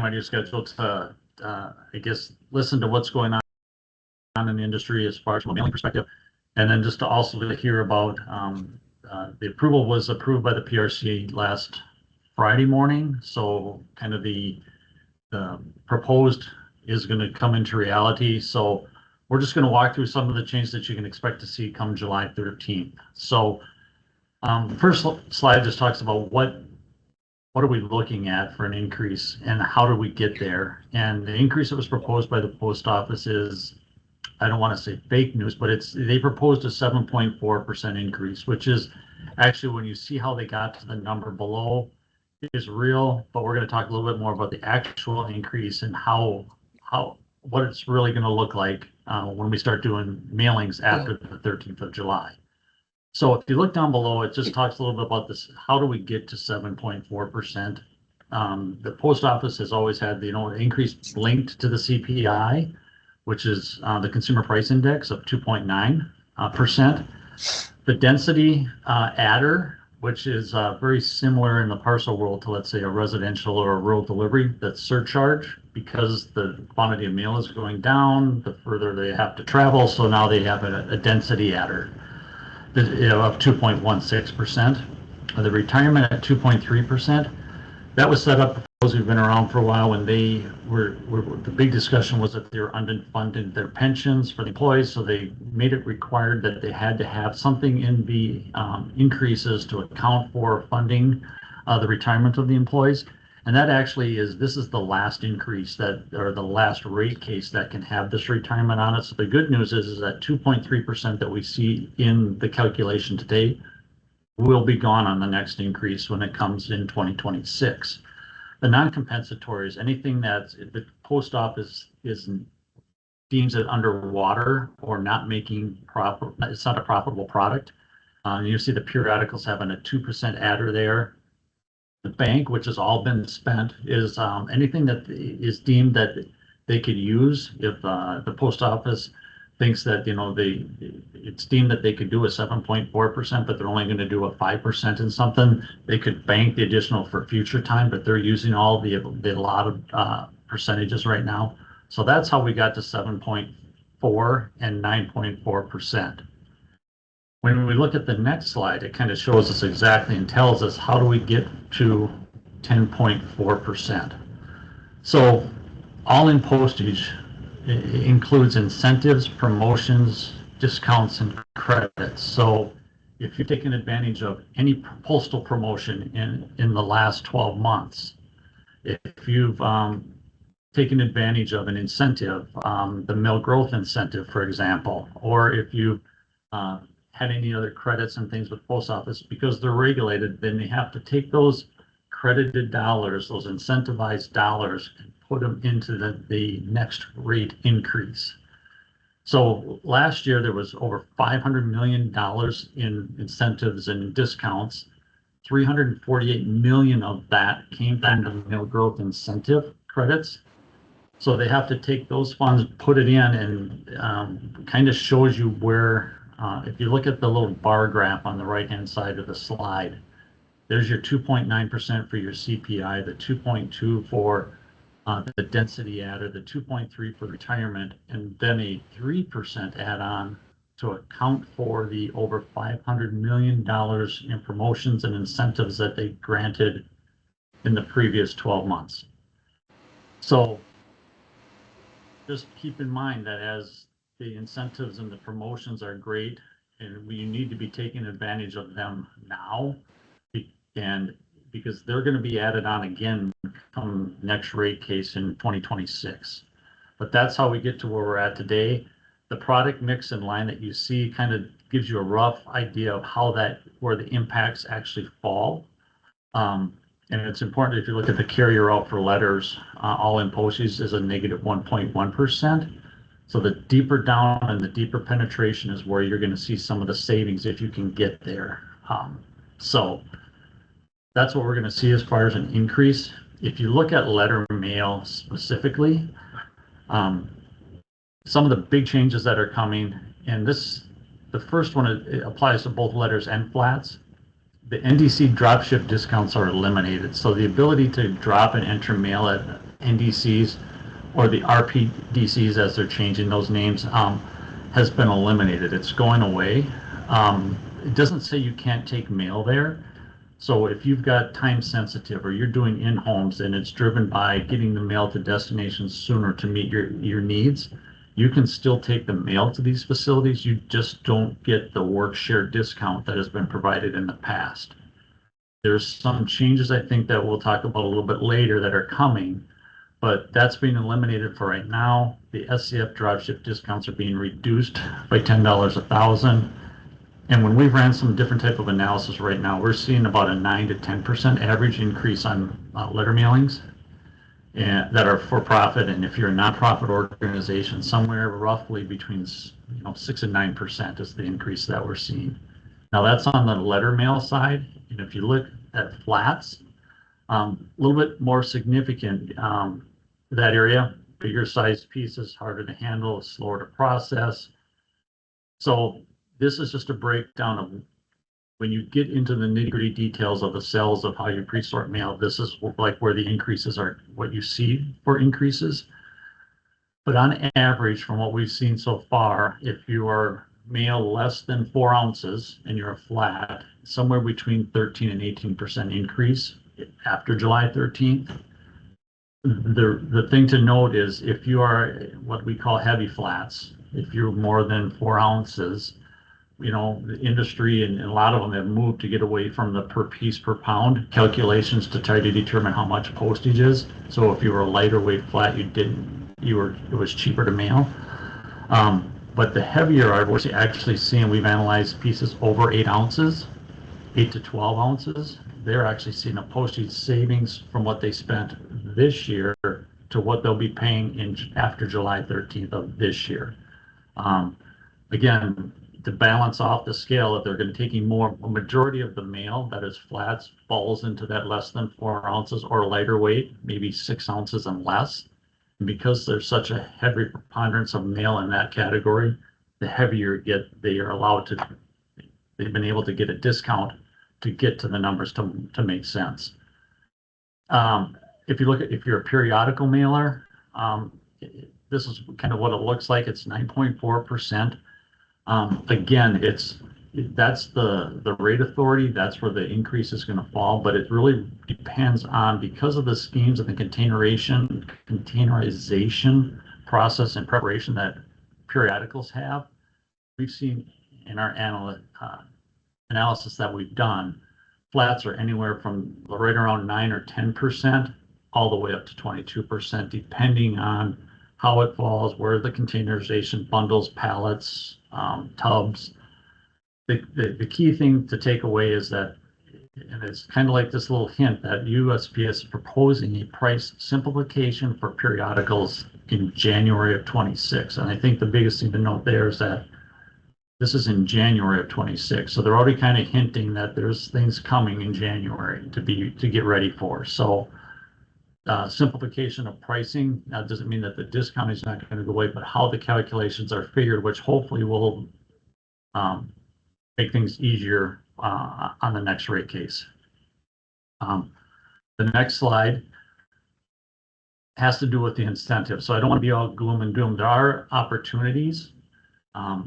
on your schedule to, I guess, listen to what's going on in the industry as far as from a mailing perspective, and then just to also hear about the approval was approved by the PRC last Friday morning. So kind of the proposed is going to come into reality. So we're just going to walk through some of the changes that you can expect to see come July 13th. So the first slide just talks about what are we looking at for an increase and how do we get there. And the increase that was proposed by the post office is, I don't want to say fake news, but they proposed a 7.4% increase, which is actually, when you see how they got to the number below, is real. But we're going to talk a little bit more about the actual increase and what it's really going to look like when we start doing mailings after the 13th of July. So if you look down below, it just talks a little bit about this. How do we get to 7.4%? The post office has always had the increase linked to the CPI, which is the Consumer Price Index of 2.9%. The density adder, which is very similar in the parcel world to, let's say, a residential or a rural delivery, that's surcharge, because the quantity of mail is going down the further they have to travel. So now they have a density adder of 2.16%. The retirement at 2.3%. That was set up for those who've been around for a while when they the big discussion was that they were underfunded their pensions for the employees, so they made it required that they had to have something in the increases to account for funding the retirement of the employees. And that actually this is the last increase or the last rate case that can have this retirement on it. So the good news is that 2.3% that we see in the calculation today will be gone on the next increase when it comes in 2026. The non-compensatory is anything that the post office deems it underwater or not making profit. It's not a profitable product. You see the periodicals having a 2% adder there. The bank, which has all been spent, is anything that is deemed that they could use if the post office thinks that it's deemed that they could do a 7.4%, but they're only going to do a 5% in something. They could bank the additional for future time, but they're using all the allotted percentages right now. So that's how we got to 7.4 and 9.4%. When we look at the next slide, it kind of shows us exactly and tells us how do we get to 10.4%. So all in postage includes incentives, promotions, discounts, and credits. So if you've taken advantage of any postal promotion in the last 12 months, if you've taken advantage of an incentive, the mill growth incentive, for example, or if you've had any other credits and things with post office, because they're regulated, then they have to take those credited dollars, those incentivized dollars, and put them into the next rate increase. So last year there was over $500 million in incentives and discounts. 348 million of that came from the mill growth incentive credits. So they have to take those funds, put it in, and kind of shows you where, if you look at the little bar graph on the right-hand side of the slide, there's your 2.9% for your CPI, the 2.2 for the density adder, the 2.3 for retirement, and then a 3% add-on to account for the over $500 million in promotions and incentives that they granted in the previous 12 months. So just keep in mind that as the incentives and the promotions are great, and you need to be taking advantage of them now, and because they're going to be added on again come next rate case in 2026. But that's how we get to where we're at today. The product mix and line that you see kind of gives you a rough idea of where the impacts actually fall. And it's important, if you look at the carrier out for letters, all in postage is a negative 1.1%. So the deeper down and the deeper penetration is where you're going to see some of the savings if you can get there. So that's what we're going to see as far as an increase. If you look at letter mail specifically, some of the big changes that are coming, and the first one, it applies to both letters and flats. The NDC dropship discounts are eliminated. So the ability to drop and enter mail at NDCs or the RPDCs, as they're changing those names, has been eliminated. It's going away. It doesn't say you can't take mail there. So if you've got time sensitive or you're doing in-homes and it's driven by getting the mail to destinations sooner to meet your needs, you can still take the mail to these facilities. You just don't get the work share discount that has been provided in the past. There's some changes I think that we'll talk about a little bit later that are coming, but that's being eliminated for right now. The SCF dropship discounts are being reduced by $10 a thousand. And when we've ran some different type of analysis right now, we're seeing about a 9 to 10% average increase on letter mailings and that are for profit. And if you're a nonprofit organization, somewhere roughly between 6 and 9% is the increase that we're seeing. Now that's on the letter mail side. And if you look at flats, a little bit more significant, that area, bigger sized pieces, harder to handle, slower to process. So this is just a breakdown of when you get into the nitty-gritty details of the cells of how you pre-sort mail. This is like where the increases are, what you see for increases. But on average, from what we've seen so far, if you are mail less than 4 ounces and you're a flat, somewhere between 13 and 18% increase after July 13th. The thing to note is if you are what we call heavy flats, if you're more than 4 ounces, the industry and a lot of them have moved to get away from the per piece per pound calculations to try to determine how much postage is. So if you were a lighter weight flat, it was cheaper to mail. But the heavier are, we're actually seeing, we've analyzed pieces over 8 ounces, 8 to 12 ounces. They're actually seeing a postage savings from what they spent this year to what they'll be paying after July 13th of this year. Again, to balance off the scale, if they're going to taking a majority of the mail that is flats falls into that less than 4 ounces or lighter weight, maybe 6 ounces and less. And because there's such a heavy preponderance of mail in that category, the heavier you get, they've been able to get a discount to get to the numbers to make sense. If you're a periodical mailer, this is kind of what it looks like. It's 9.4%. Again, that's the rate authority. That's where the increase is going to fall, but it really depends on, because of the schemes and the containerization process and preparation that periodicals have. We've seen in our analysis that we've done, flats are anywhere from right around 9 or 10% all the way up to 22%, depending on how it falls, where the containerization, bundles, pallets, tubs. The key thing to take away is that, and it's kind of like this little hint that USPS is proposing a price simplification for periodicals in January of 26. And I think the biggest thing to note there is that this is in January of 26. So they're already kind of hinting that there's things coming in January to get ready for. So simplification of pricing, that doesn't mean that the discount is not going to go away, but how the calculations are figured, which hopefully will make things easier on the next rate case. The next slide has to do with the incentive. So I don't want to be all gloom and doom. There are opportunities.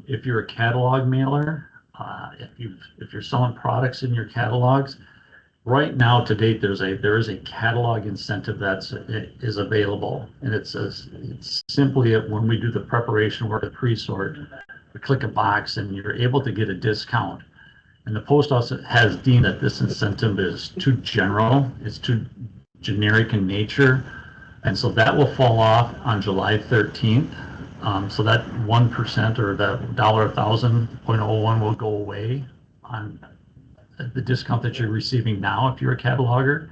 If you're a catalog mailer, if you're selling products in your catalogs, right now to date, there is a catalog incentive that is available, and it's simply when we do the preparation work, the pre-sort, we click a box and you're able to get a discount. And the post office has deemed that this incentive is too general, it's too generic in nature, and so that will fall off on July 13th. So that 1% or that $1,000.01 will go away on the discount that you're receiving now if you're a cataloger.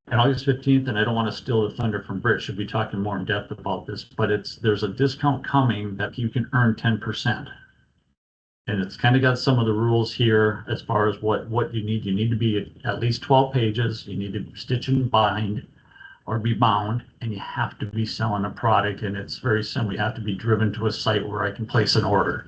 And August 15th, and I don't want to steal the thunder from Britt, should be talking more in depth about this, but there's a discount coming that you can earn 10%. And it's kind of got some of the rules here as far as what you need. You need to be at least 12 pages, you need to stitch and bind or be bound, and you have to be selling a product. And it's very simple. You have to be driven to a site where I can place an order.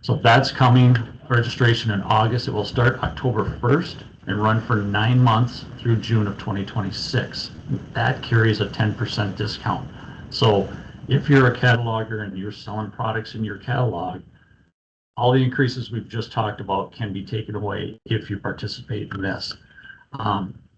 So that's coming, registration in August. It will start October 1st. and run for 9 months through June of 2026. That carries a 10% discount. So if you're a cataloger and you're selling products in your catalog, all the increases we've just talked about can be taken away if you participate in this.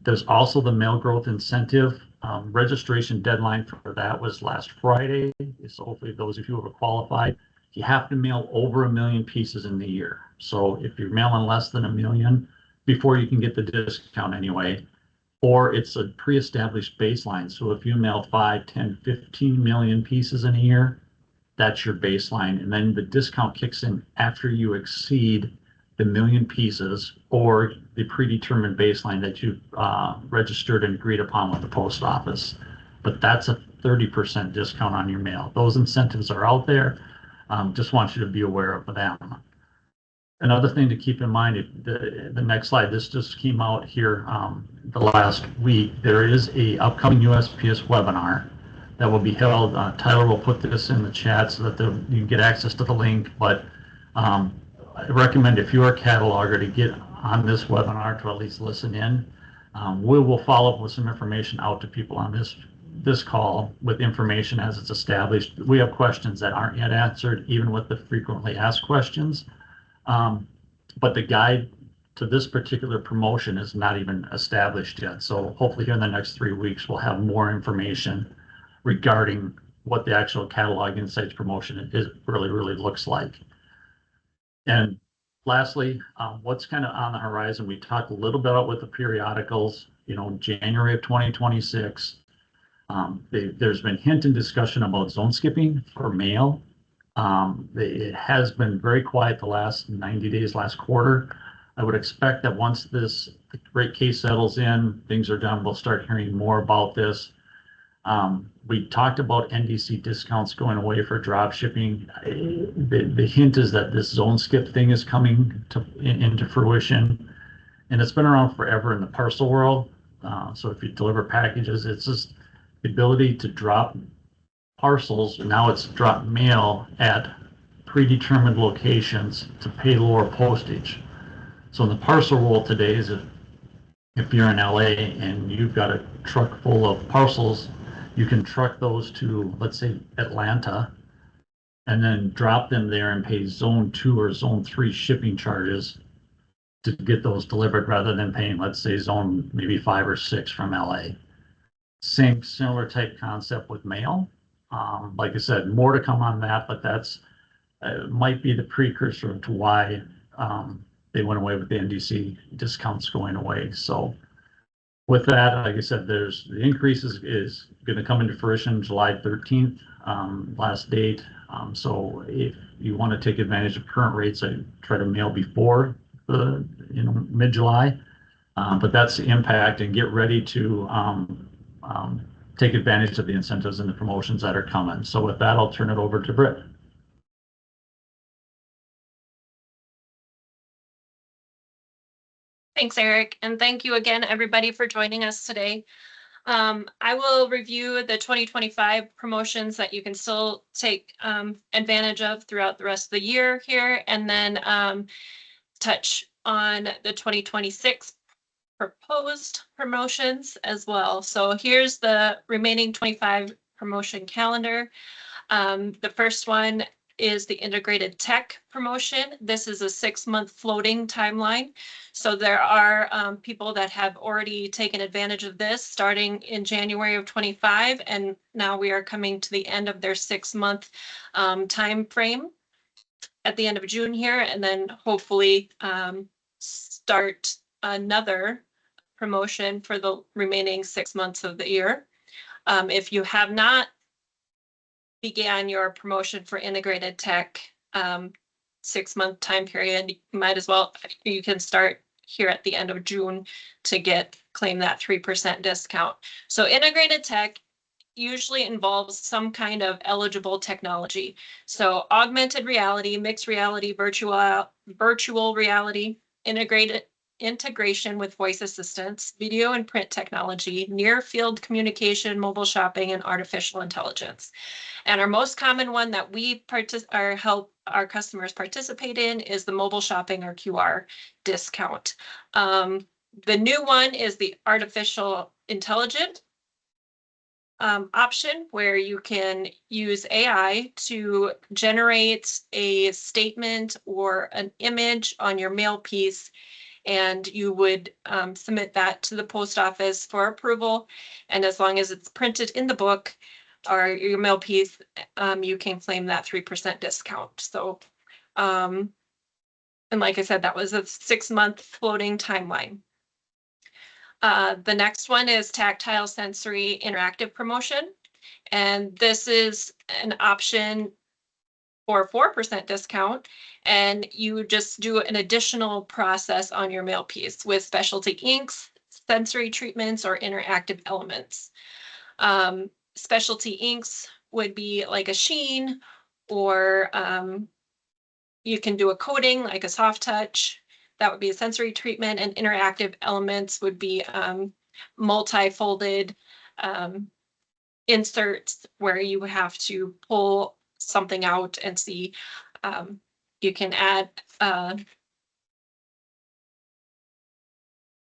There's also the mail growth incentive. Registration deadline for that was last Friday. So hopefully those of you who have qualified, you have to mail over 1 million pieces in the year. So if you're mailing less than 1 million, before you can get the discount anyway, or it's a pre-established baseline. So if you mail 5, 10, 15 million pieces in a year, that's your baseline. And then the discount kicks in after you exceed the 1 million pieces or the predetermined baseline that you've registered and agreed upon with the post office. But that's a 30% discount on your mail. Those incentives are out there. Just want you to be aware of them. Another thing to keep in mind, the next slide, this just came out here the last week. There is a upcoming USPS webinar that will be held. Tyler will put this in the chat so that you can get access to the link. But I recommend if you're a cataloger to get on this webinar to at least listen in. We will follow up with some information out to people on this call with information as it's established. We have questions that aren't yet answered, even with the frequently asked questions. But the guide to this particular promotion is not even established yet. So hopefully here in the next 3 weeks, we'll have more information regarding what the actual catalog insights promotion really looks like. And lastly, what's kind of on the horizon? We talked a little bit about with the periodicals, January of 2026. There's been hint and discussion about zone skipping for mail. It has been very quiet the last 90 days, last quarter. I would expect that once the rate case settles in, things are done, we'll start hearing more about this. We talked about NDC discounts going away for drop shipping. The hint is that this zone skip thing is coming into fruition, and it's been around forever in the parcel world. So if you deliver packages, it's just the ability to drop parcels. Now it's drop mail at predetermined locations to pay lower postage. So in the parcel world today is if you're in LA and you've got a truck full of parcels, you can truck those to, let's say, Atlanta, and then drop them there and pay zone 2 or zone 3 shipping charges to get those delivered rather than paying, let's say, zone maybe 5 or 6 from LA. Similar type concept with mail. Like I said, more to come on that, but that's might be the precursor to why they went away with the NDC discounts going away. So with that, like I said, the increase is going to come into fruition July 13th, last date. So if you want to take advantage of current rates, I try to mail before the mid-July. But that's the impact, and get ready to take advantage of the incentives and the promotions that are coming. So with that, I'll turn it over to Britt. Thanks, Eric, and thank you again, everybody, for joining us today. I will review the 2025 promotions that you can still take advantage of throughout the rest of the year here, and then touch on the 2026 proposed promotions as well. So here's the remaining 25 promotion calendar. The first one is the integrated tech promotion. This is a 6-month floating timeline. So there are people that have already taken advantage of this starting in January of 25, and now we are coming to the end of their 6-month time frame at the end of June here, and then hopefully start another promotion for the remaining 6 months of the year. If you have not began your promotion for integrated tech 6-month time period, you can start here at the end of June to claim that 3% discount. So integrated tech usually involves some kind of eligible technology. So augmented reality, mixed reality, virtual reality, integration with voice assistants, video and print technology, near field communication, mobile shopping, and artificial intelligence. And our most common one that we help our customers participate in is the mobile shopping or QR discount. The new one is the artificial intelligence option, where you can use AI to generate a statement or an image on your mail piece, and you would submit that to the post office for approval. And as long as it's printed in the book or your mail piece, you can claim that 3% discount. So, and like I said, that was a 6-month floating timeline. The next one is tactile sensory interactive promotion. And this is an option for 4% discount. And you just do an additional process on your mail piece with specialty inks, sensory treatments, or interactive elements. Specialty inks would be like a sheen, or you can do a coating like a soft touch. That would be a sensory treatment, and interactive elements would be multi-folded inserts where you have to pull something out and see. You can add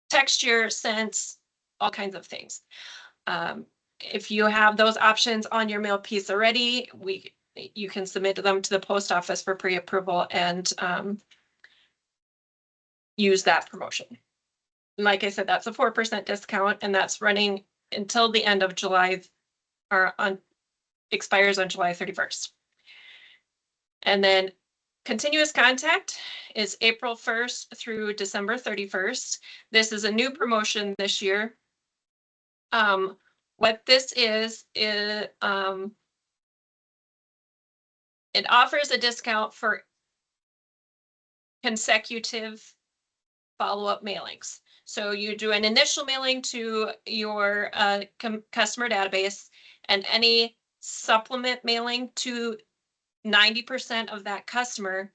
texture, scents, all kinds of things. If you have those options on your mail piece already, you can submit them to the post office for pre-approval and use that promotion. Like I said, that's a 4% discount, and that's running until the end of July, or expires on July 31st. And then continuous contact is April 1st through December 31st. This is a new promotion this year. What this is it offers a discount for consecutive follow-up mailings. So you do an initial mailing to your customer database, and any supplement mailing to 90% of that customer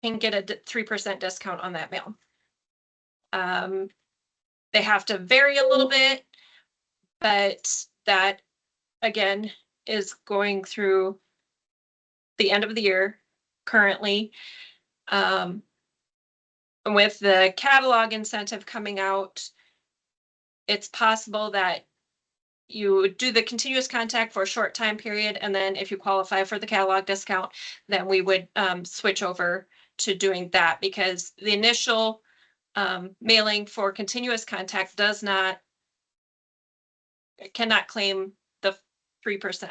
can get a 3% discount on that mail. They have to vary a little bit, but that, again, is going through the end of the year currently. With the catalog incentive coming out, it's possible that you do the continuous contact for a short time period, and then if you qualify for the catalog discount, then we would switch over to doing that, because the initial mailing for continuous contact cannot claim the 3%.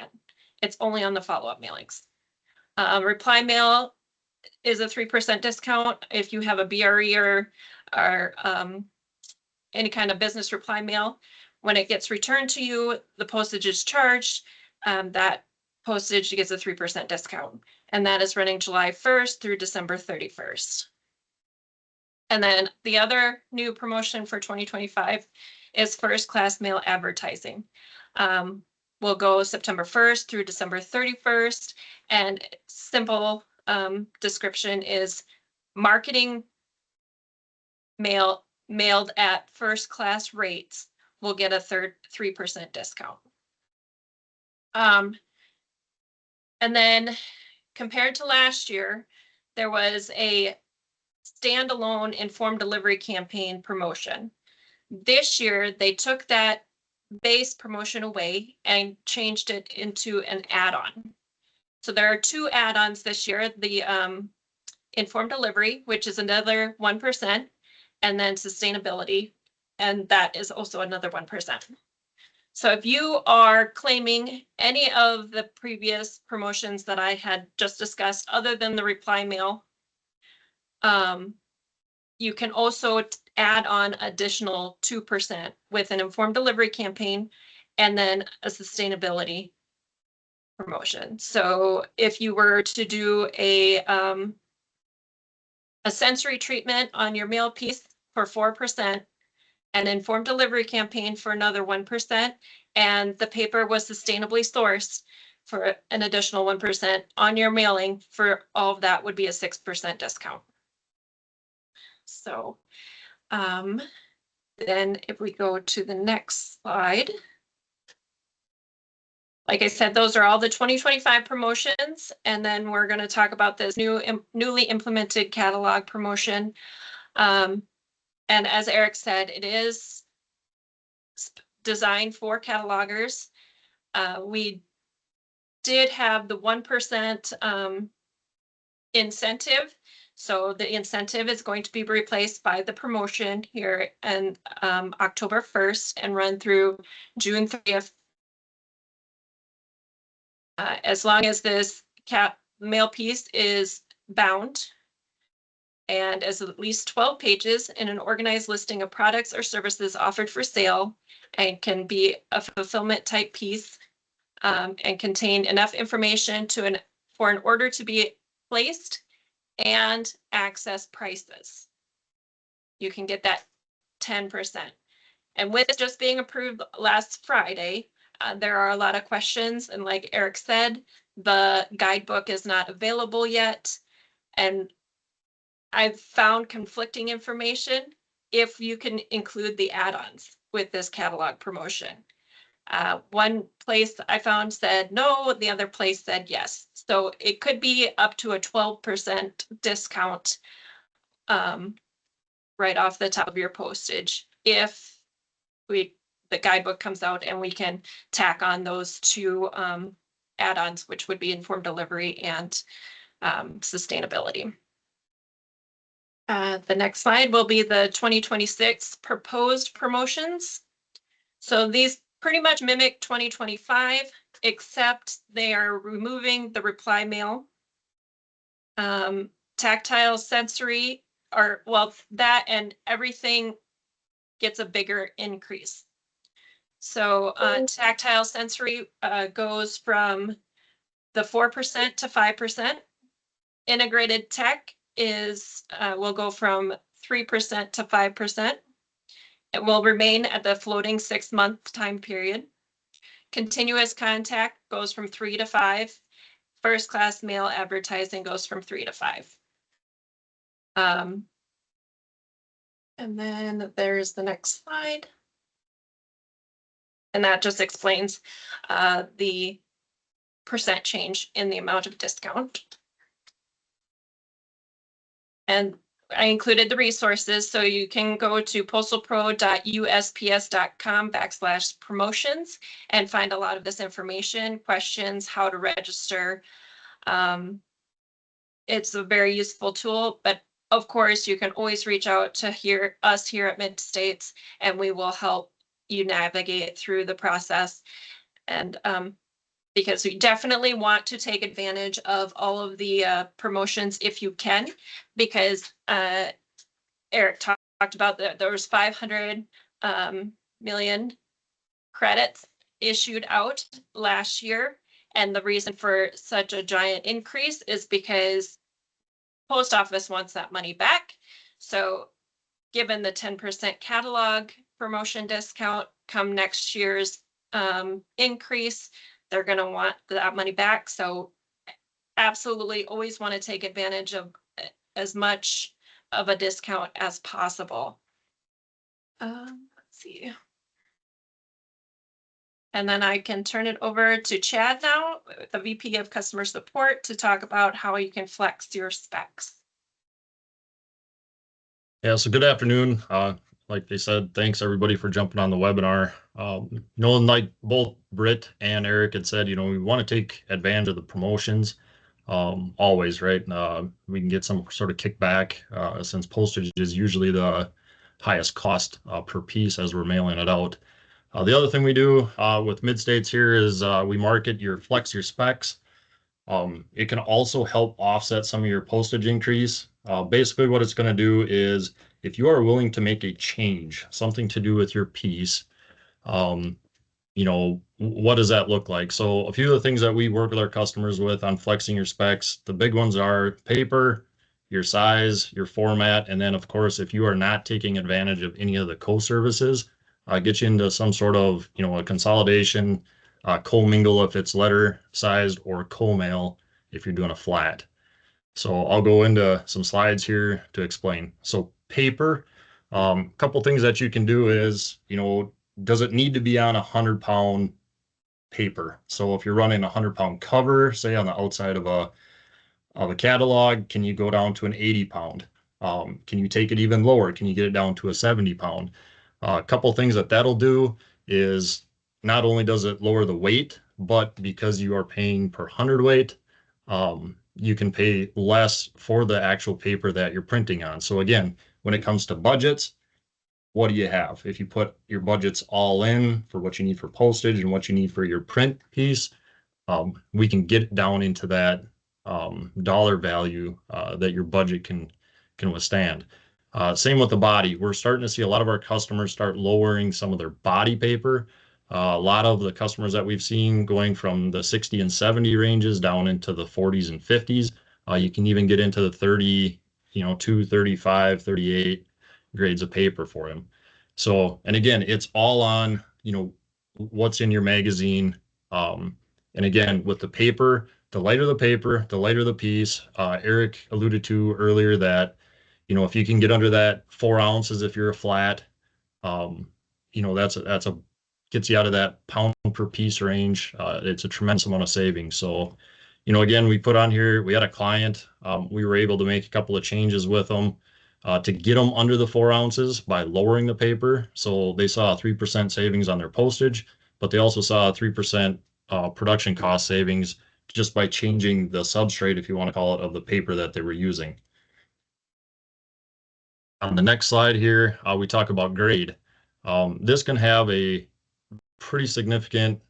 It's only on the follow-up mailings. Reply mail is a 3% discount if you have a BRE or any kind of business reply mail. When it gets returned to you, the postage is charged. That postage gets a 3% discount, and that is running July 1st through December 31st. And then the other new promotion for 2025 is first class mail advertising. We'll go September 1st through December 31st, and simple description is marketing mail mailed at first class rates will get a 3% discount. And then compared to last year, there was a standalone informed delivery campaign promotion. This year, they took that base promotion away and changed it into an add-on. So there are 2 add-ons this year: the informed delivery, which is another 1%, and then sustainability, and that is also another 1%. So if you are claiming any of the previous promotions that I had just discussed, other than the reply mail, you can also add on additional 2% with an informed delivery campaign and then a sustainability promotion. So if you were to do a sensory treatment on your mail piece for 4%, an informed delivery campaign for another 1%, and the paper was sustainably sourced for an additional 1% on your mailing, for all of that would be a 6% discount. So then if we go to the next slide, like I said, those are all the 2025 promotions, and then we're going to talk about this newly implemented catalog promotion. And as Eric said, it is designed for catalogers. We did have the 1% incentive. So the incentive is going to be replaced by the promotion here on October 1st and run through June 30th. As long as this mail piece is bound and as at least 12 pages in an organized listing of products or services offered for sale and can be a fulfillment type piece and contain enough information for an order to be placed and access prices. You can get that 10%. And with it just being approved last Friday, there are a lot of questions. And like Eric said, the guidebook is not available yet. And I've found conflicting information if you can include the add-ons with this catalog promotion. One place I found said no, the other place said yes. So it could be up to a 12% discount right off the top of your postage if the guidebook comes out and we can tack on those two add-ons, which would be informed delivery and sustainability. The next slide will be the 2026 proposed promotions. So these pretty much mimic 2025, except they are removing the reply mail. Tactile, sensory, that and everything gets a bigger increase. So tactile sensory goes from the 4% to 5%. Integrated tech will go from 3% to 5%. It will remain at the floating 6-month time period. Continuous contact goes from 3 to 5. First class mail advertising goes from 3 to 5. And then there's the next slide. And that just explains the percent change in the amount of discount. And I included the resources, so you can go to postalpro.usps.com/promotions and find a lot of this information, questions, how to register. It's a very useful tool, but of course you can always reach out to us here at Midstates, and we will help you navigate through the process. And because we definitely want to take advantage of all of the promotions if you can, because Eric talked about that there was 500 million credits issued out last year. And the reason for such a giant increase is because post office wants that money back. So given the 10% catalog promotion discount come next year's increase, they're going to want that money back. So absolutely always want to take advantage of as much of a discount as possible. Let's see. And then I can turn it over to Chad now, the VP of Customer Support, to talk about how you can flex your specs. Yeah, so good afternoon. Like they said, thanks everybody for jumping on the webinar. Like both Britt and Eric had said, we want to take advantage of the promotions always, right? We can get some sort of kickback since postage is usually the highest cost per piece as we're mailing it out. The other thing we do with Midstates here is we market your flex your specs. It can also help offset some of your postage increase. Basically what it's going to do is if you are willing to make a change, something to do with your piece, what does that look like? So a few of the things that we work with our customers with on flexing your specs, the big ones are paper, your size, your format, and then of course, if you are not taking advantage of any of the co-services, get you into some sort of, a consolidation, co-mingle if it's letter sized, or co-mail if you're doing a flat. So I'll go into some slides here to explain. So paper, couple things that you can do is, does it need to be on 100-pound paper? So if you're running a 100-pound cover, say on the outside of a catalog, can you go down to an 80-pound? Can you take it even lower? Can you get it down to a 70 pound? A couple things that'll do is not only does it lower the weight, but because you are paying per hundredweight, you can pay less for the actual paper that you're printing on. So again, when it comes to budgets, what do you have? If you put your budgets all in for what you need for postage and what you need for your print piece, we can get down into that dollar value that your budget can withstand. Same with the body. We're starting to see a lot of our customers start lowering some of their body paper. A lot of the customers that we've seen going from the 60 and 70 ranges down into the 40s and 50s. You can even get into the 30, 2, 35, 38 grades of paper for them. So, and again, it's all on, what's in your magazine. And again, with the paper, the lighter the paper, the lighter the piece. Eric alluded to earlier that, if you can get under that 4 ounces, if you're a flat, that's a gets you out of that pound per piece range. It's a tremendous amount of savings. So, again, we put on here, we had a client, we were able to make a couple of changes with them to get them under the 4 ounces by lowering the paper. So they saw a 3% savings on their postage, but they also saw a 3% production cost savings just by changing the substrate, if you want to call it, of the paper that they were using. On the next slide here, we talk about grade. This can have a pretty significant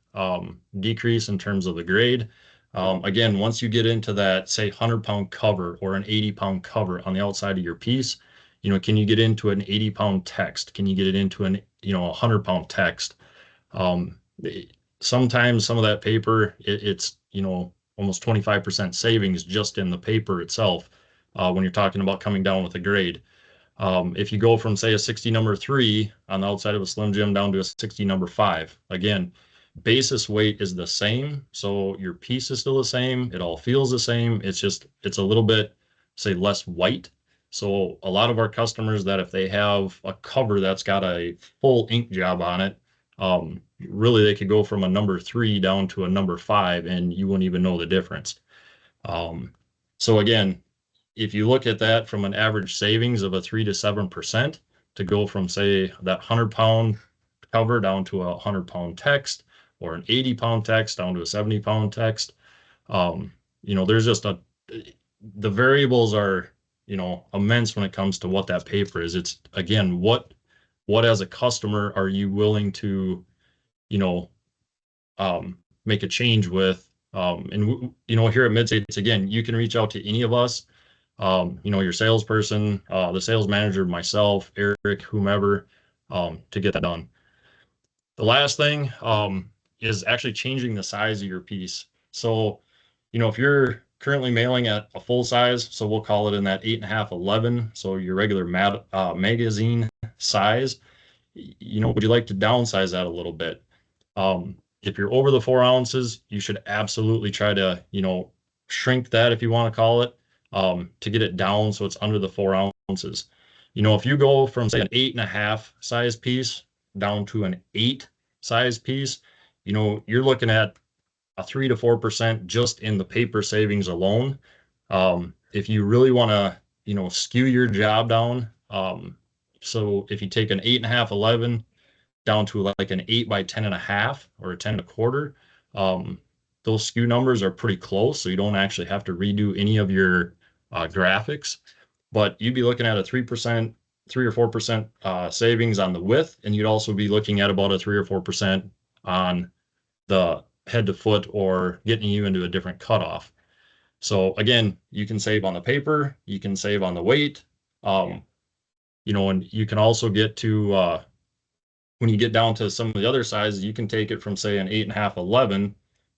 decrease in terms of the grade. Again, once you get into that, say, 100-pound cover or an 80-pound cover on the outside of your piece, can you get into an 80-pound text? Can you get it into an 100-pound text? Sometimes some of that paper, it's almost 25% savings just in the paper itself when you're talking about coming down with a grade. If you go from, say, a 60 number 3 on the outside of a Slim Jim down to a 60 number 5, again, basis weight is the same, so your piece is still the same. It all feels the same. It's a little bit, say, less white. So a lot of our customers that if they have a cover that's got a full ink job on it, really they could go from a number 3 down to a number 5 and you wouldn't even know the difference. So again, if you look at that from an average savings of a 3 to 7% to go from, say, that 100-pound cover down to a 100-pound text, or an 80-pound text down to a 70-pound text, there's just the variables are, immense when it comes to what that paper is. It's, again, what as a customer are you willing to, make a change with? And here at Midstates, again, you can reach out to any of us. Your salesperson, the sales manager, myself, Eric, whomever, to get that done. The last thing is actually changing the size of your piece. So, if you're currently mailing at a full size, so we'll call it in that 8.5, 11, so your regular magazine size, would you like to downsize that a little bit? If you're over the 4 ounces, you should absolutely try to, shrink that, if you want to call it, to get it down so it's under the 4 ounces. If you go from, say, an 8.5 size piece down to an 8 size piece, you're looking at a 3 to 4% just in the paper savings alone. If you really want to, skew your job down, so if you take an 8.5, 11 down to like an 8 by 10.5 or a 10.25, those skew numbers are pretty close. So you don't actually have to redo any of your graphics, but you'd be looking at a 3%, 3 or 4% savings on the width, and you'd also be looking at about a 3 or 4% on the head to foot, or getting you into a different cutoff. So again, you can save on the paper, you can save on the weight, and you can also get to when you get down to some of the other sizes, you can take it from, say, an 8.5, 11,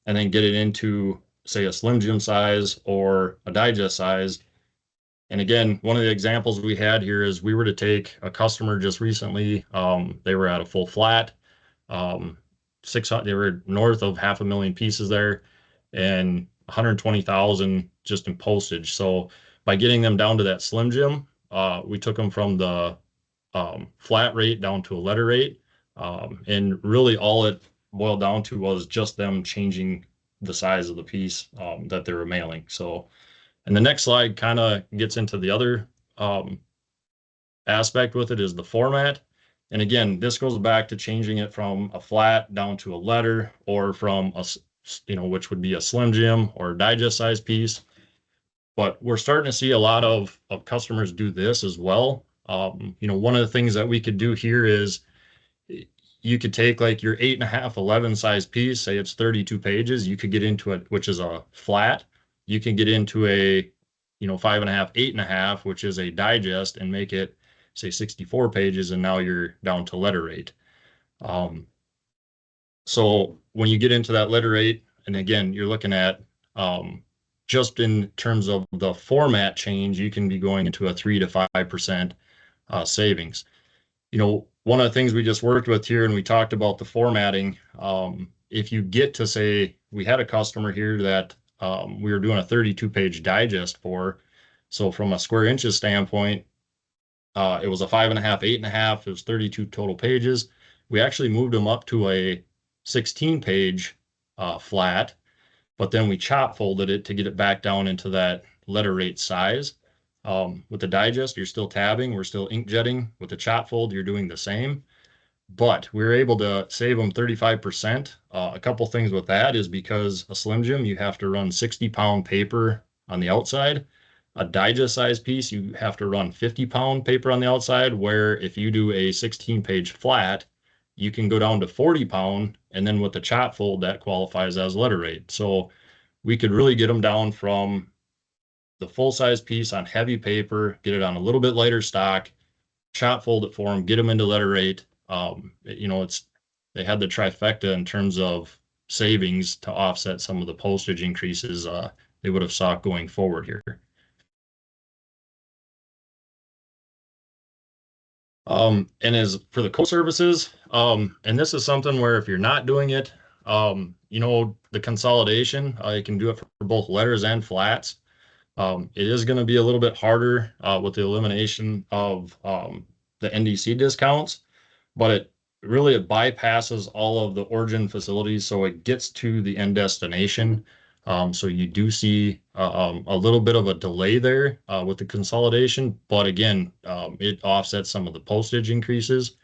and then get it into, say, a Slim Jim size or a digest size. And again, one of the examples we had here is we were to take a customer just recently. They were at a full flat, 600. They were north of 500,000 pieces there, and 120,000 just in postage. So by getting them down to that Slim Jim, we took them from the flat rate down to a letter rate, and really all it boiled down to was just them changing the size of the piece that they were mailing. So, and the next slide kind of gets into the other aspect with it is the format. And again, this goes back to changing it from a flat down to a letter, or from a, which would be a Slim Jim or a digest size piece. But we're starting to see a lot of customers do this as well. One of the things that we could do here is you could take like your 8.5, 11 size piece, say it's 32 pages, you could get into it, which is a flat. You can get into a, 5.5, 8.5, which is a digest, and make it say 64 pages, and now you're down to letter rate. So when you get into that letter rate, and again, you're looking at just in terms of the format change, you can be going into a 3 to 5% savings. One of the things we just worked with here, and we talked about the formatting, if you get to say, we had a customer here that we were doing a 32-page digest for. So from a square inches standpoint, it was a 5.5, 8.5, it was 32 total pages. We actually moved them up to a 16-page flat, but then we chop folded it to get it back down into that letter rate size. With the digest, you're still tabbing, we're still inkjetting. With the chop fold, you're doing the same, but we were able to save them 35%. A couple things with that is because a Slim Jim, you have to run 60-pound paper on the outside. A digest size piece, you have to run 50-pound paper on the outside, where if you do a 16-page flat, you can go down to 40-pound, and then with the chop fold, that qualifies as letter rate. So we could really get them down from the full-size piece on heavy paper, get it on a little bit lighter stock, chop fold it for them, get them into letter rate. They had the trifecta in terms of savings to offset some of the postage increases they would have saw going forward here. And as for the co-services, and this is something where if you're not doing it, the consolidation, you can do it for both letters and flats. It is going to be a little bit harder with the elimination of the NDC discounts, but it bypasses all of the origin facilities, so it gets to the end destination. So you do see a little bit of a delay there with the consolidation, but again, it offsets some of the postage increases.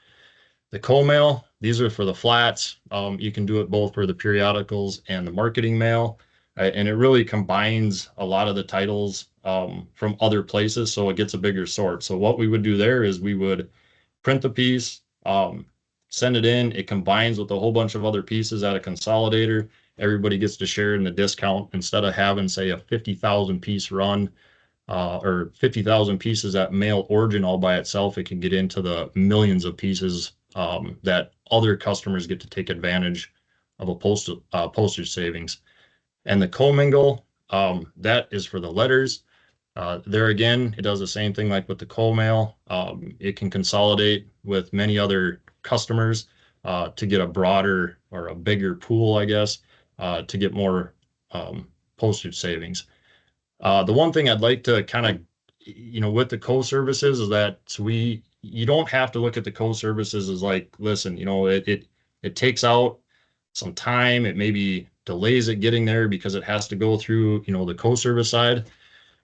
The co-mail, these are for the flats. You can do it both for the periodicals and the marketing mail, and it really combines a lot of the titles from other places, so it gets a bigger sort. So what we would do there is we would print the piece, send it in, it combines with a whole bunch of other pieces at a consolidator. Everybody gets to share in the discount instead of having, say, a 50,000 piece run or 50,000 pieces at mail origin all by itself. It can get into the millions of pieces that other customers get to take advantage of a postage savings. And the commingle, that is for the letters. There again, it does the same thing like with the co-mail. It can consolidate with many other customers to get a broader or a bigger pool, I guess, to get more postage savings. The one thing I'd like to kind of, with the co-services is that you don't have to look at the co-services as like, listen, it takes out some time. It maybe delays it getting there because it has to go through, the co-service side.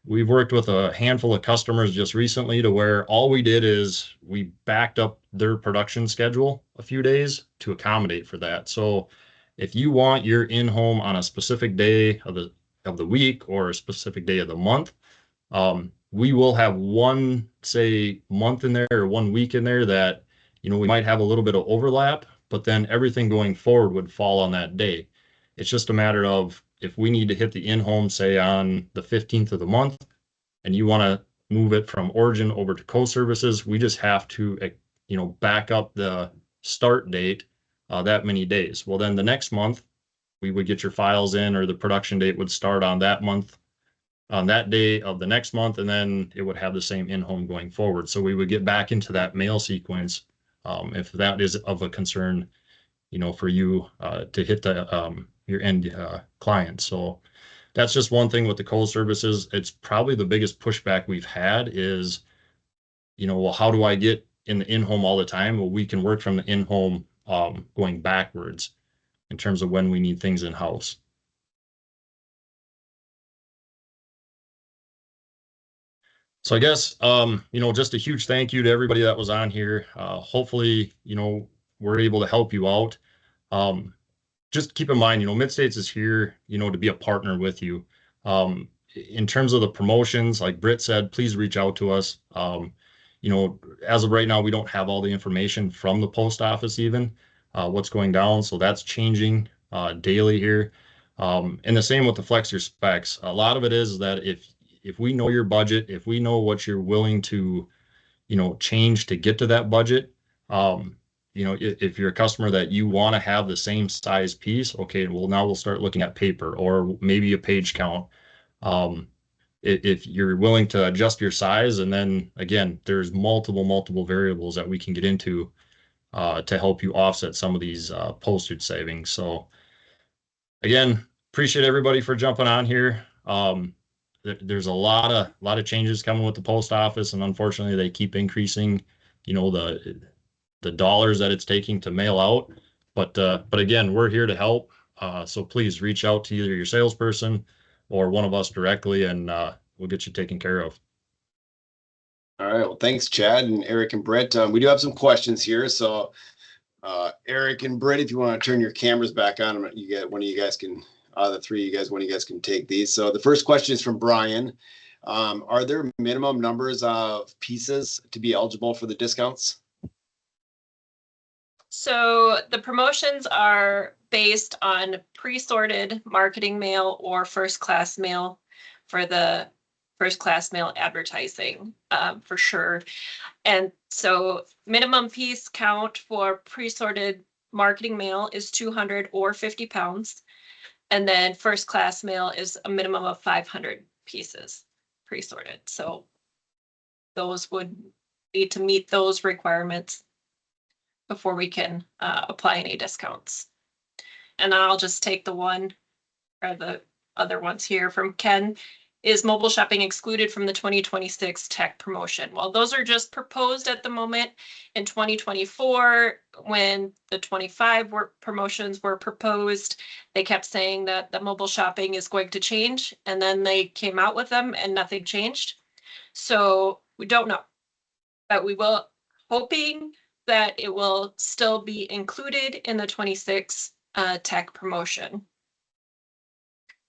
We've worked with a handful of customers just recently to where all we did is we backed up their production schedule a few days to accommodate for that. So if you want your in-home on a specific day of the week or a specific day of the month, we will have one, say, month in there or 1 week in there that, we might have a little bit of overlap, but then everything going forward would fall on that day. It's just a matter of if we need to hit the in-home, say, on the 15th of the month, and you want to move it from origin over to co-services, we just have to, back up the start date that many days. Well, then the next month, we would get your files in, or the production date would start on that month, on that day of the next month, and then it would have the same in-home going forward. So we would get back into that mail sequence if that is of a concern, for you to hit the your end client. So that's just one thing with the cold services. It's probably the biggest pushback we've had is, well, how do I get in the in-home all the time? Well, we can work from the in-home going backwards in terms of when we need things in-house. So I guess, just a huge thank you to everybody that was on here. Hopefully, we're able to help you out. Um, just keep in mind, Midstates is here, to be a partner with you. In terms of the promotions, like Britt said, please reach out to us. As of right now, we don't have all the information from the post office even, what's going down. So that's changing daily here. And the same with the Flex Your Specs. A lot of it is that if we know your budget, if we know what you're willing to, change to get to that budget, if you're a customer that you want to have the same size piece, okay, well, now we'll start looking at paper or maybe a page count. Um, if you're willing to adjust your size, and then again, there's multiple variables that we can get into to help you offset some of these postage savings. So again, appreciate everybody for jumping on here. There's a lot of changes coming with the post office, and unfortunately, they keep increasing, the dollars that it's taking to mail out. But again, we're here to help. So please reach out to either your salesperson or one of us directly, and we'll get you taken care of. All right. Well, thanks, Chad and Eric and Britt. We do have some questions here. So Eric and Britt, if you want to turn your cameras back on, you get one of you guys can, the three of you guys, one of you guys can take these. So the first question is from Brian. Are there minimum numbers of pieces to be eligible for the discounts? So the promotions are based on pre-sorted marketing mail or first class mail for the first class mail advertising, for sure. And so minimum piece count for pre-sorted marketing mail is 200 or 50 pounds. And then first class mail is a minimum of 500 pieces pre-sorted. So those would need to meet those requirements before we can apply any discounts. And then I'll just take the one or the other ones here from Ken. Is mobile shopping excluded from the 2026 tech promotion? Well, those are just proposed at the moment. In 2024, when the 25 promotions were proposed, they kept saying that the mobile shopping is going to change, and then they came out with them and nothing changed. So we don't know, but we will, hoping that it will still be included in the 26 tech promotion.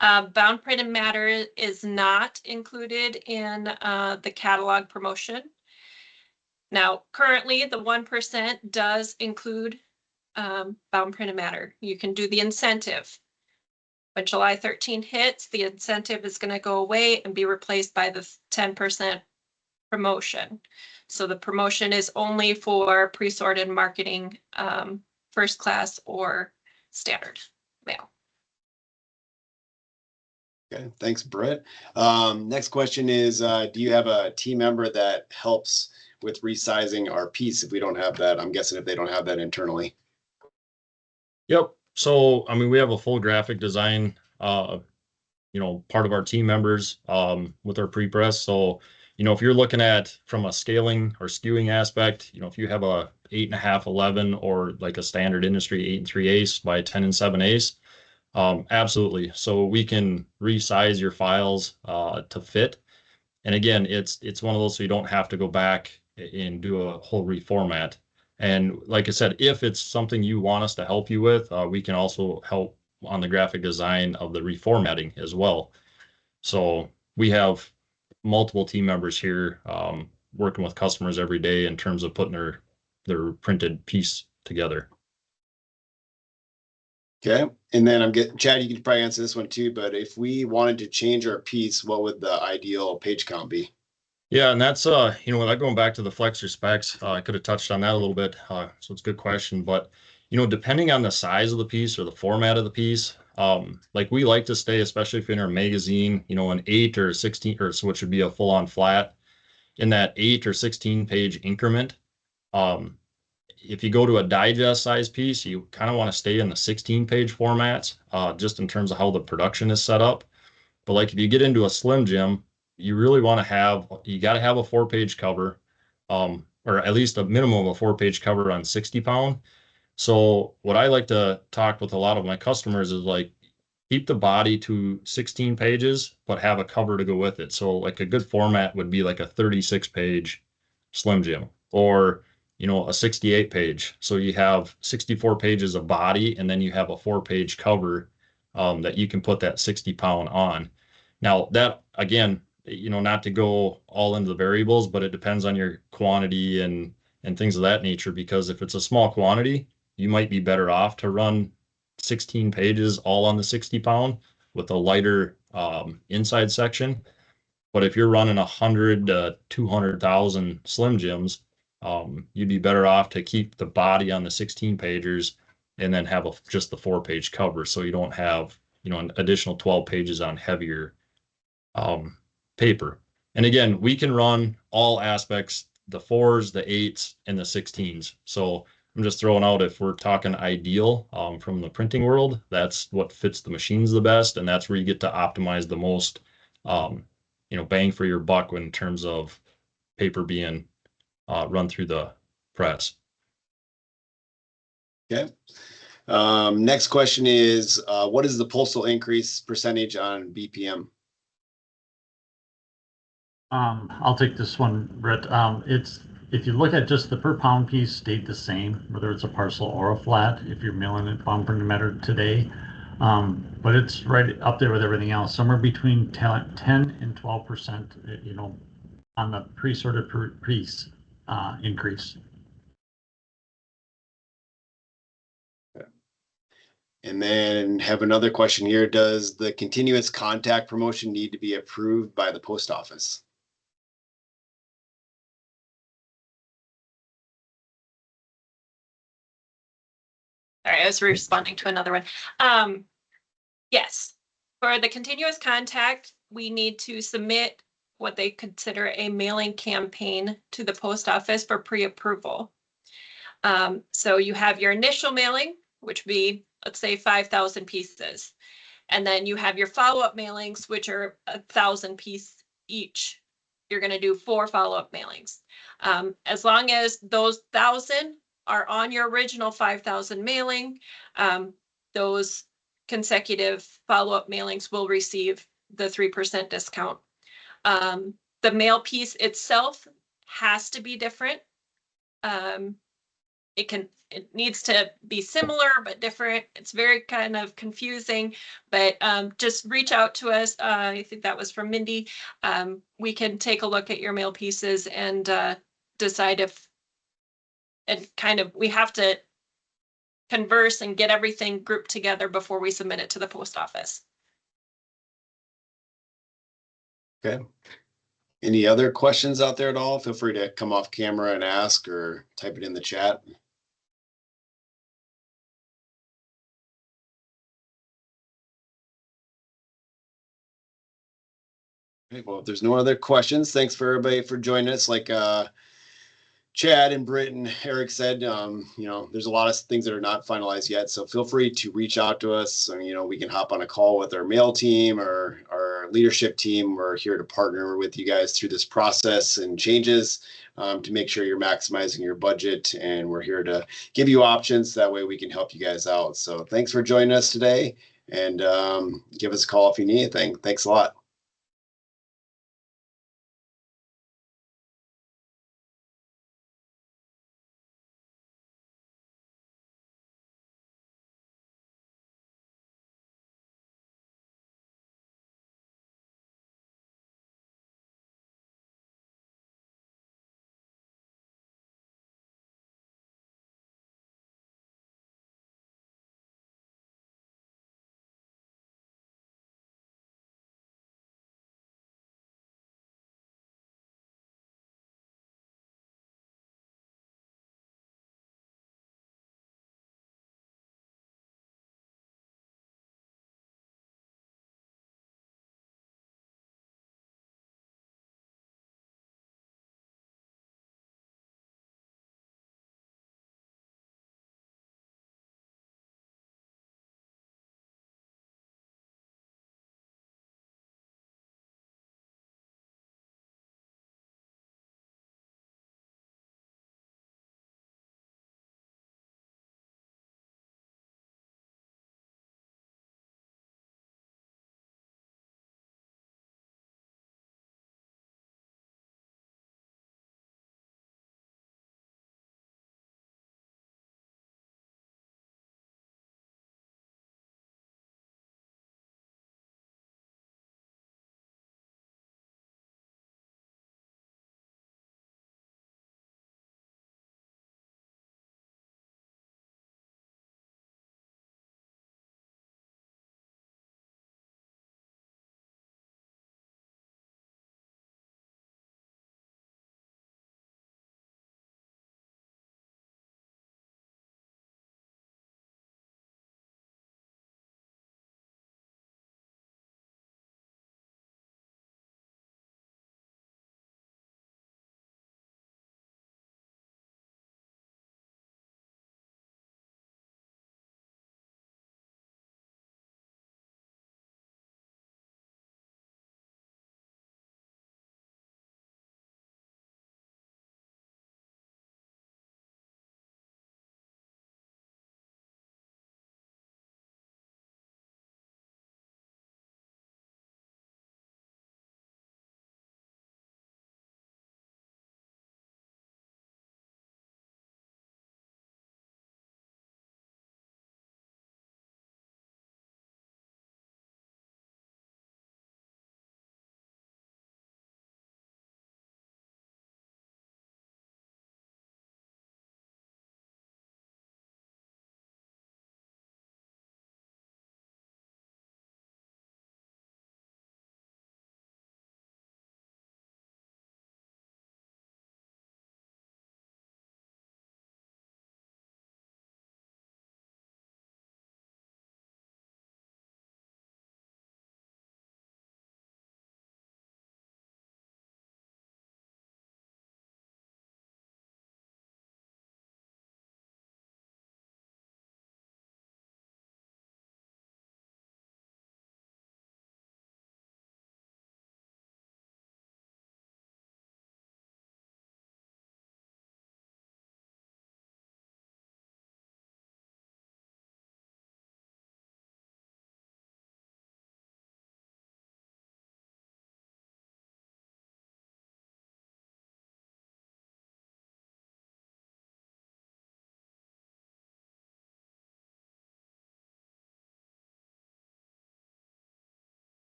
Bound printed matter is not included in the catalog promotion. Now, currently, the 1% does include bound printed matter. You can do the incentive. When July 13 hits, the incentive is going to go away and be replaced by the 10% promotion. So the promotion is only for pre-sorted marketing, first class or standard mail. Okay, thanks, Britt. Next question is, do you have a team member that helps with resizing our piece if we don't have that? I'm guessing if they don't have that internally. Yep. So, we have a full graphic design, part of our team members with our pre-press. So, if you're looking at from a scaling or skewing aspect, if you have a 8.5, 11, or like a standard industry 8 3/8 by 10 7/8, absolutely. So we can resize your files to fit. And again, it's one of those so you don't have to go back and do a whole reformat. And like I said, if it's something you want us to help you with, we can also help on the graphic design of the reformatting as well. So we have multiple team members here working with customers every day in terms of putting their printed piece together. Okay, and then I'm getting Chad, you could probably answer this one too, but if we wanted to change our piece, what would the ideal page count be? Yeah, and that's without going back to the Flex Your Specs, I could have touched on that a little bit. So it's a good question, but depending on the size of the piece or the format of the piece, like we like to stay, especially if in our magazine, an 8 or 16, or so which would be a full-on flat, in that 8 or 16 page increment. If you go to a digest size piece, you kind of want to stay in the 16 page formats, just in terms of how the production is set up. But like if you get into a Slim Jim, you really want to you got to have a 4-page cover, or at least a minimum of a 4-page cover on 60 pound. So what I like to talk with a lot of my customers is like, keep the body to 16 pages, but have a cover to go with it. So like a good format would be like a 36 page Slim Jim, or, you know, a 68 page. So you have 64 pages of body, and then you have a 4-page cover that you can put that 60-pound on. Now that, again, you know, not to go all into the variables, but it depends on your quantity and things of that nature, because if it's a small quantity, you might be better off to run 16 pages all on the 60-pound with a lighter inside section. But if you're running 100 to 200,000 Slim Jims, you'd be better off to keep the body on the 16 pagers and then have just the 4-page cover, so you don't have, you know, an additional 12 pages on heavier paper. And again, we can run all aspects, the 4s, the 8s, and the 16s. So I'm just throwing out, if we're talking ideal from the printing world, that's what fits the machines the best, and that's where you get to optimize the most, you know, bang for your buck in terms of paper being run through the press. Okay. Next question is, what is the postal increase percentage on BPM? I'll take this one, Britt. It's, if you look at just the per pound piece, stayed the same, whether it's a parcel or a flat, if you're mailing it bound for the matter today. But it's right up there with everything else, somewhere between 10 and 12%, you know, on the pre-sorted piece increase. And then have another question here. Does the continuous contact promotion need to be approved by the post office? Sorry, I was responding to another one. Yes, for the continuous contact, we need to submit what they consider a mailing campaign to the post office for pre-approval. So you have your initial mailing, which would be, let's say, 5,000 pieces. And then you have your follow-up mailings, which are 1,000 pieces each. You're going to do 4 follow-up mailings. As long as those 1,000 are on your original 5,000 mailing, those consecutive follow-up mailings will receive the 3% discount. The mail piece itself has to be different. It needs to be similar but different. It's very kind of confusing, but just reach out to us. I think that was from Mindy. We can take a look at your mail pieces and decide if, and kind of, we have to converse and get everything grouped together before we submit it to the post office. Okay. Any other questions out there at all? Feel free to come off camera and ask, or type it in the chat. Okay, well, if there's no other questions, thanks for everybody for joining us. Like Chad and Britt and Eric said, you know, there's a lot of things that are not finalized yet, so feel free to reach out to us. And, you know, we can hop on a call with our mail team or our leadership team. We're here to partner with you guys through this process and changes to make sure you're maximizing your budget, and we're here to give you options. That way we can help you guys out. So thanks for joining us today, and give us a call if you need anything. Thanks a lot.